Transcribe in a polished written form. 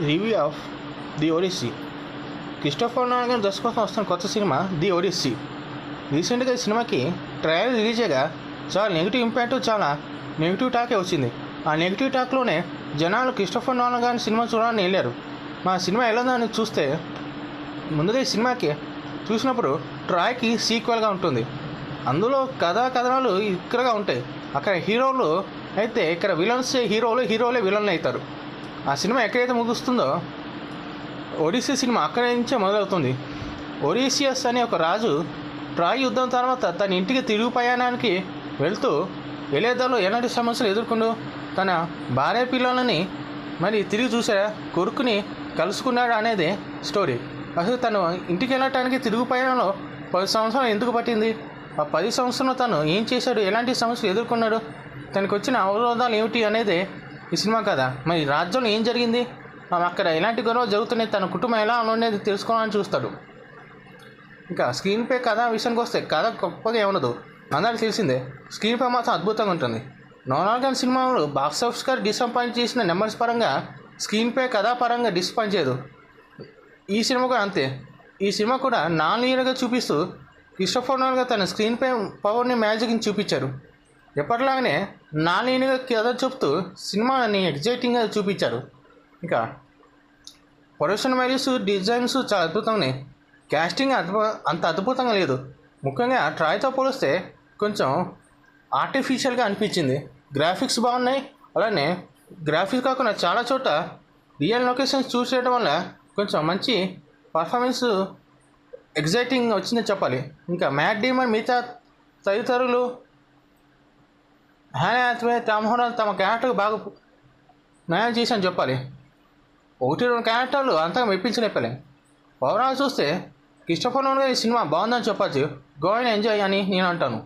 Review of the Odyssey. Christopher Nolan గారి దర్శకత్వం వస్తున్న కొత్త సినిమా ది ఒడిస్సీ. రీసెంట్గా ఈ సినిమాకి ట్రయల్ రిలీజ్ అయ్యాక చాలా నెగిటివ్ ఇంపాక్ట్, చాలా నెగిటివ్ టాకే వచ్చింది. ఆ నెగిటివ్ టాక్లోనే జనాలు క్రిస్టోఫర్ నోలన్ గారిని సినిమా చూడాలని వెళ్ళారు. మా సినిమా ఎలా ఉందని చూస్తే ముందుగా ఈ సినిమాకి చూసినప్పుడు ట్రాయ్కి సీక్వెల్గా ఉంటుంది. అందులో కథనాలు ఇక్కడగా ఉంటాయి. అక్కడ హీరోలు అయితే ఇక్కడ విలన్స్ హీరోలే విలన్లు అవుతారు. ఆ సినిమా ఎక్కడైతే ముగుస్తుందో ఒడిస్సీ సినిమా అక్కడి నుంచే మొదలవుతుంది. ఒడిసియస్ అనే ఒక రాజు ట్రాయ్ యుద్ధం తర్వాత తన ఇంటికి తిరుగు ప్రయాణానికి వెళ్ళేదాలో ఎలాంటి సమస్యలు ఎదుర్కొండు, తన భార్య పిల్లలని మరి తిరిగి చూసారా, కొడుకుని కలుసుకున్నాడు అనేది స్టోరీ. అసలు తను ఇంటికి వెళ్ళటానికి తిరుగు ప్రయాణంలో 10 సంవత్సరాలు ఎందుకు పట్టింది, ఆ 10 సంవత్సరంలో తను ఏం చేశాడు, ఎలాంటి సమస్యలు ఎదుర్కొన్నాడు, తనకు వచ్చిన అవరోధాలు ఏమిటి అనేది ఈ సినిమా కథ. మరి రాజ్యంలో ఏం జరిగింది, అక్కడ ఎలాంటి గొడవలు జరుగుతున్నాయి, తన కుటుంబం ఎలా ఉండేది తెలుసుకోవాలని చూస్తాడు. ఇంకా స్క్రీన్ పే కథ విషయానికి వస్తే కథ గొప్పగా ఏముండదు, అందరికీ తెలిసిందే. స్క్రీన్ పే మాత్రం అద్భుతంగా ఉంటుంది. నోలన్ గారి సినిమాలు బాక్స్ ఆఫీస్ గారు డిసప్పాయింట్ చేసిన నెంబర్స్ పరంగా స్క్రీన్ పే కథా పరంగా డిసప్పాయింట్ చేయదు. ఈ సినిమా కూడా అంతే. ఈ సినిమా కూడా నాన్ లీనియర్గా చూపిస్తూ క్రిస్టోఫర్ నోలన్ గారు తన స్క్రీన్ పే పవర్ని, మ్యాజిక్ని చూపించారు. ఎప్పటిలాగానే నాన్ లీనియర్గా కథ చెప్తూ సినిమాని ఎగ్జైటింగ్గా చూపించారు. ఇంకా ప్రొడక్షన్ వాల్యూస్, డిజైన్స్ చాలా అద్భుతంగా ఉన్నాయి. క్యాస్టింగ్ అంత అద్భుతంగా లేదు. ముఖ్యంగా ట్రాయ్తో పోలిస్తే కొంచెం ఆర్టిఫిషియల్గా అనిపించింది. గ్రాఫిక్స్ బాగున్నాయి. అలానే గ్రాఫిక్స్ కాకుండా చాలా చోట రియల్ లొకేషన్స్ చూస్ చేయడం వల్ల కొంచెం మంచి పర్ఫార్మెన్స్, ఎగ్జైటింగ్ వచ్చిందని చెప్పాలి. ఇంకా మ్యాట్ డేమన్ మిగతా తదితరులు హ్యాన్ హ్యాథ్వే, టామ్ హాలండ్ తమ క్యారెక్టర్ బాగా న్యాయం చేశాను చెప్పాలి. 1-2 క్యారెక్టర్లు అంతగా మెప్పించలేపలే. ఓవరాల్ చూస్తే క్రిస్టోఫర్ నోలన్ గారి సినిమా బాగుందని చెప్పచ్చు. గో అండ్ ఎంజాయ్ అని నేను అంటాను.